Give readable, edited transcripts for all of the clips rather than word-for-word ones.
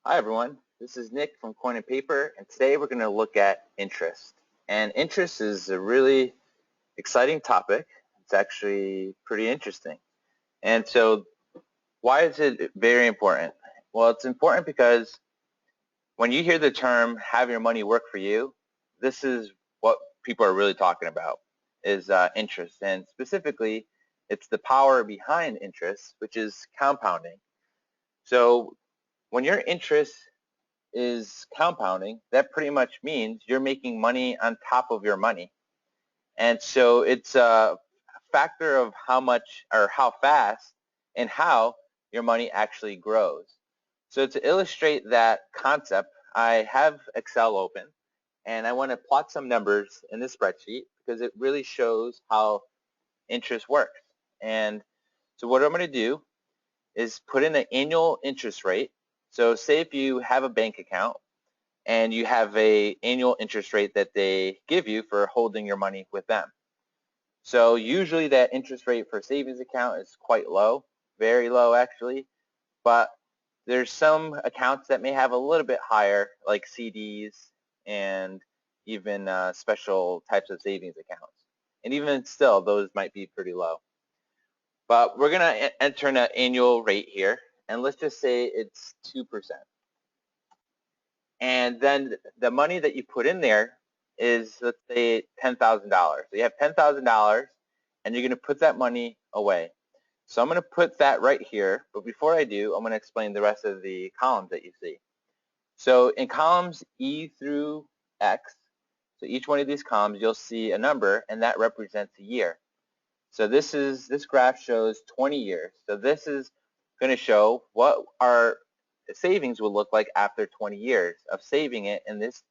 Hi everyone, this is Nick from Coin and Paper, and today we're going to look at interest. And interest is a really exciting topic. It's actually pretty interesting. And so why is it very important? Well, it's important because when you hear the term have your money work for you, this is what people are really talking about is interest. And specifically, it's the power behind interest, which is compounding. So when your interest is compounding, that pretty much means you're making money on top of your money. And so it's a factor of how much or how fast and how your money actually grows. So to illustrate that concept, I have Excel open and I want to plot some numbers in this spreadsheet because it really shows how interest works. And so what I'm going to do is put in an annual interest rate. So say if you have a bank account and you have a annual interest rate that they give you for holding your money with them. So usually that interest rate for a savings account is quite low, very low actually, but there's some accounts that may have a little bit higher, like CDs and even special types of savings accounts. And even still, those might be pretty low. But we're going to enter an annual rate here, and let's just say it's 2%. And then the money that you put in there is, let's say, $10,000. So you have $10,000 and you're going to put that money away. So I'm going to put that right here, but before I do, I'm going to explain the rest of the columns that you see. So in columns E through X, so each one of these columns, you'll see a number, and that represents a year. So this graph shows 20 years. So this is going to show what our savings will look like after 20 years of saving it in this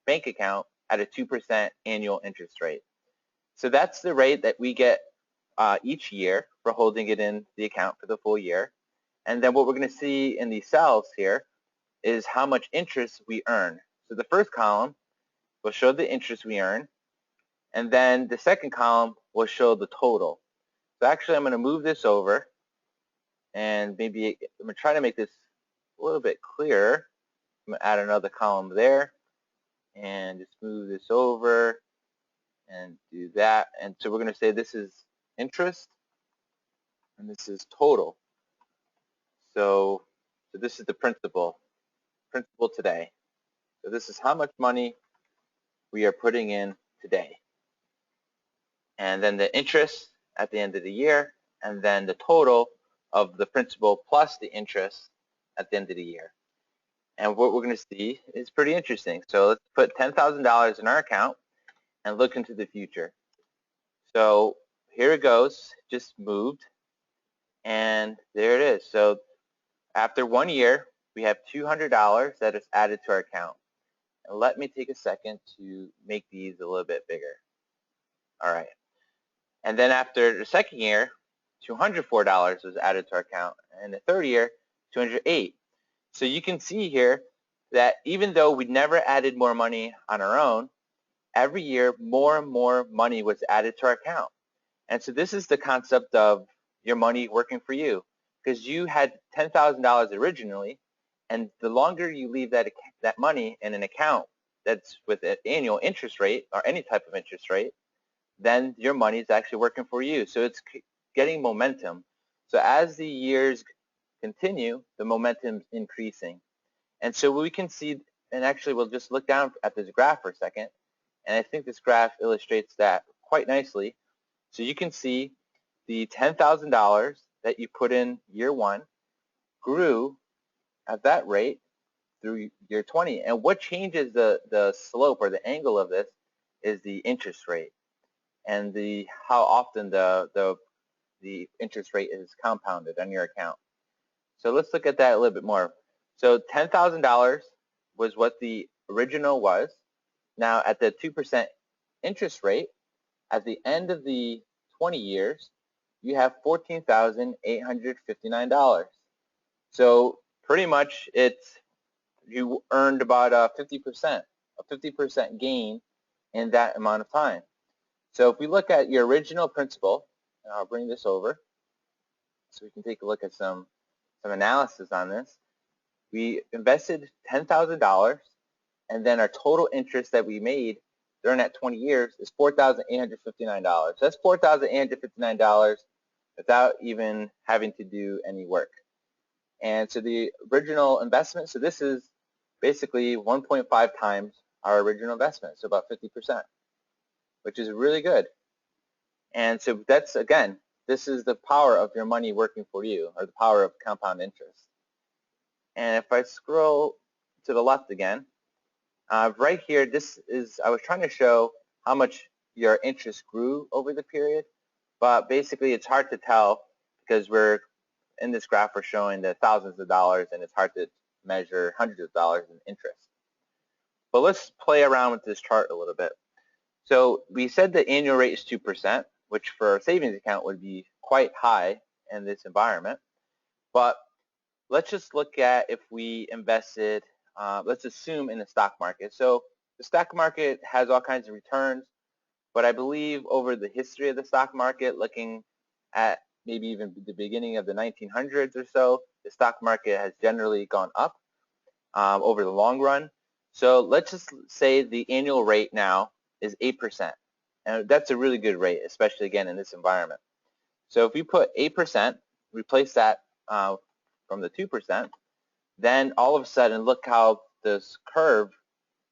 bank account at a 2% annual interest rate. So that's the rate that we get each year for holding it in the account for the full year. And then what we're going to see in these cells here is how much interest we earn. So the first column will show the interest we earn, and then the second column will show the total. So actually I'm going to move this over, and maybe I'm going to try to make this a little bit clearer. I'm going to add another column there and just move this over and do that. And so we're going to say this is interest and this is total. So this is the principal today. So this is how much money we are putting in today. And then the interest at the end of the year, and then the total of the principal plus the interest at the end of the year. And what we're going to see is pretty interesting. So let's put $10,000 in our account and look into the future. So here it goes, just moved, and there it is. So after 1 year, we have $200 that is added to our account. And let me take a second to make these a little bit bigger. All right. And then after the second year, $204 was added to our account. And the third year, $208. So you can see here that even though we never added more money on our own, every year more and more money was added to our account. And so this is the concept of your money working for you, because you had $10,000 originally, and the longer you leave that money in an account that's with an annual interest rate or any type of interest rate, then your money is actually working for you. So it's getting momentum. So as the years continue, the momentum is increasing. And so we can see, and actually we'll just look down at this graph for a second, and I think this graph illustrates that quite nicely. So you can see the $10,000 that you put in year one grew at that rate through year 20. And what changes the slope or the angle of this is the interest rate and how often the interest rate is compounded on your account. So let's look at that a little bit more. So $10,000 was what the original was. Now at the 2% interest rate, at the end of the 20 years, you have $14,859. So pretty much you earned about a 50% gain in that amount of time. So if we look at your original principal, and I'll bring this over so we can take a look at some analysis on this. We invested $10,000, and then our total interest that we made during that 20 years is $4,859. That's $4,859 without even having to do any work. And so the original investment, so this is basically 1.5 times our original investment, so about 50%, which is really good. And so that's, again, this is the power of your money working for you, or the power of compound interest. And if I scroll to the left again, right here, I was trying to show how much your interest grew over the period, but basically it's hard to tell because in this graph we're showing the thousands of dollars, and it's hard to measure hundreds of dollars in interest. But let's play around with this chart a little bit. So we said the annual rate is 2%, which for a savings account would be quite high in this environment. But let's just look at if we invested, let's assume in the stock market. So the stock market has all kinds of returns, but I believe over the history of the stock market, looking at maybe even the beginning of the 1900s or so, the stock market has generally gone up over the long run. So let's just say the annual rate now is 8%. And that's a really good rate, especially again in this environment. So if we put 8%, replace that from the 2%, then all of a sudden look how this curve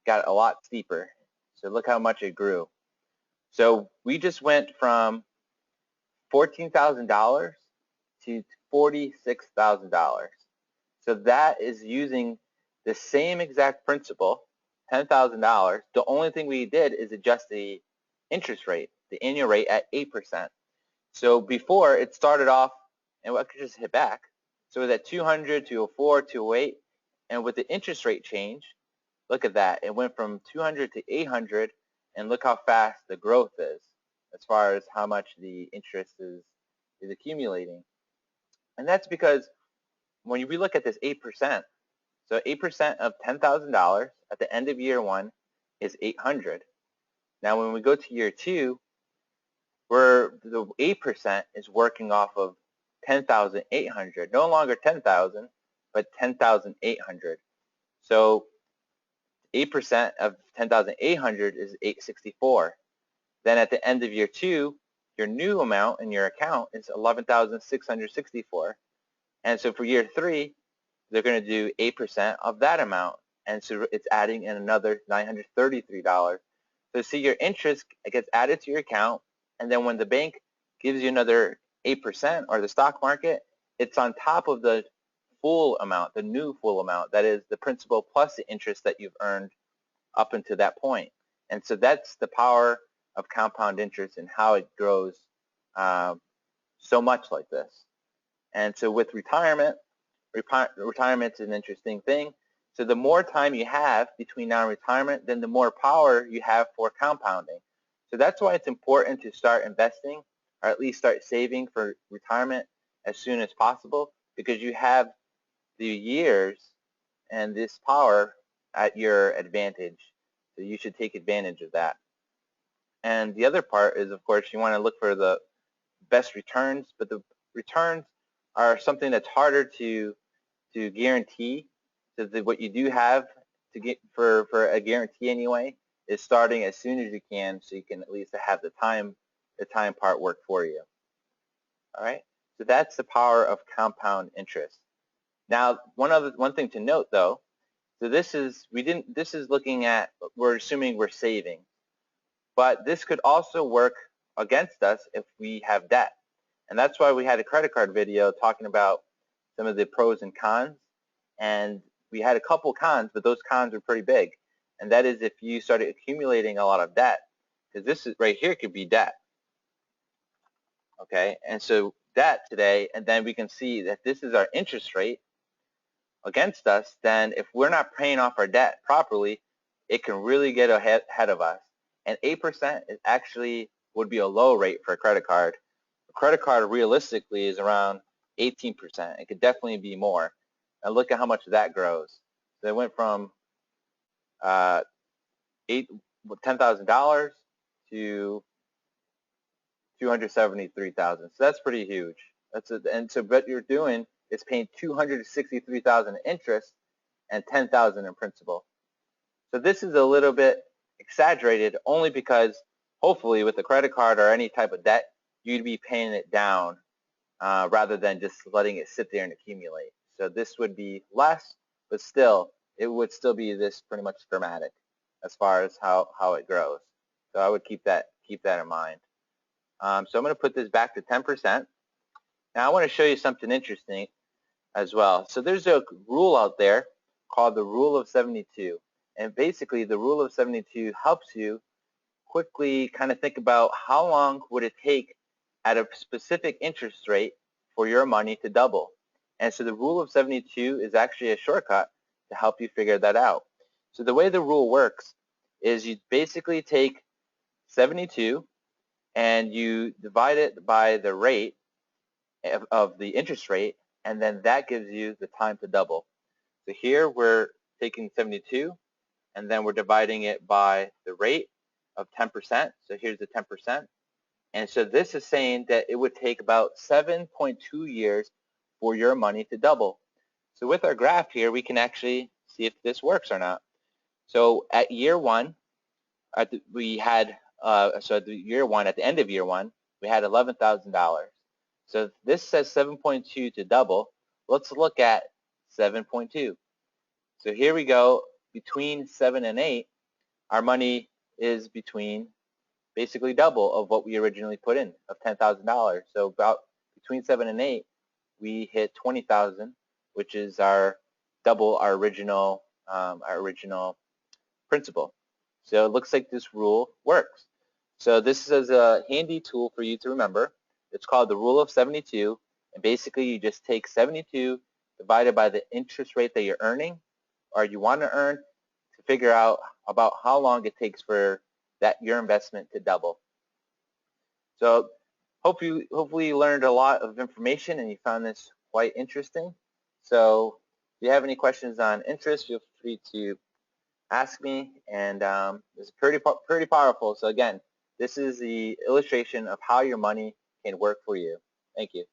got a lot steeper. So look how much it grew. So we just went from $14,000 to $46,000. So that is using the same exact principle, $10,000. The only thing we did is adjust the interest rate, the annual rate at 8%. So before it started off, and I could just hit back. So it was at 200, 204, 208, and with the interest rate change, look at that. It went from 200 to 800, and look how fast the growth is as far as how much the interest is accumulating. And that's because when we look at this 8%, so 8% of $10,000 at the end of year one is 800. Now when we go to year two, the 8% is working off of 10,800, no longer 10,000, but 10,800. So 8% of 10,800 is 864. Then at the end of year two, your new amount in your account is 11,664. And so for year three, they're going to do 8% of that amount. And so it's adding in another $933. So see, your interest gets added to your account, and then when the bank gives you another 8%, or the stock market, it's on top of the full amount, the new full amount, that is the principal plus the interest that you've earned up until that point. And so that's the power of compound interest and how it grows so much like this. And so with retirement, retirement's an interesting thing. So the more time you have between now and retirement, then the more power you have for compounding. So that's why it's important to start investing, or at least start saving for retirement as soon as possible, because you have the years and this power at your advantage. So you should take advantage of that. And the other part is, of course, you want to look for the best returns, but the returns are something that's harder to guarantee. So what you do have to get for a guarantee anyway is starting as soon as you can, so you can at least have the time part work for you. All right, so that's the power of compound interest. Now, one thing to note though, so this is looking at, we're assuming we're saving, but this could also work against us if we have debt. And that's why we had a credit card video talking about some of the pros and cons. And we had a couple cons, but those cons are pretty big. And that is if you started accumulating a lot of debt, because this is right here could be debt. Okay, and so debt today, and then we can see that this is our interest rate against us. Then if we're not paying off our debt properly, it can really get ahead of us. And 8% is actually would be a low rate for a credit card. A credit card realistically is around 18%. It could definitely be more. And look at how much that grows. So it went from $10,000 to $273,000. So that's pretty huge. And so what you're doing is paying $263,000 in interest and $10,000 in principal. So this is a little bit exaggerated only because hopefully with a credit card or any type of debt, you'd be paying it down rather than just letting it sit there and accumulate. So this would be less, but still, it would still be this pretty much dramatic as far as how it grows. So I would keep that in mind. So I'm going to put this back to 10%. Now I want to show you something interesting as well. So there's a rule out there called the Rule of 72. And basically the Rule of 72 helps you quickly kind of think about how long would it take at a specific interest rate for your money to double. And so the Rule of 72 is actually a shortcut to help you figure that out. So the way the rule works is you basically take 72 and you divide it by the rate of the interest rate, and then that gives you the time to double. So here we're taking 72 and then we're dividing it by the rate of 10%. So here's the 10%. And so this is saying that it would take about 7.2 years for your money to double. So with our graph here, we can actually see if this works or not. So at year one, at the end of year one, we had $11,000. So this says 7.2 to double. Let's look at 7.2. So here we go, between 7 and 8, our money is basically double of what we originally put in, of $10,000. So about between 7 and 8, we hit 20,000, which is double our original principal. So it looks like this rule works. So this is a handy tool for you to remember. It's called the Rule of 72, and basically you just take 72 divided by the interest rate that you're earning or you want to earn to figure out about how long it takes for your investment to double. So hopefully you learned a lot of information and you found this quite interesting. So if you have any questions on interest, feel free to ask me, and it's pretty powerful. So again, this is the illustration of how your money can work for you. Thank you.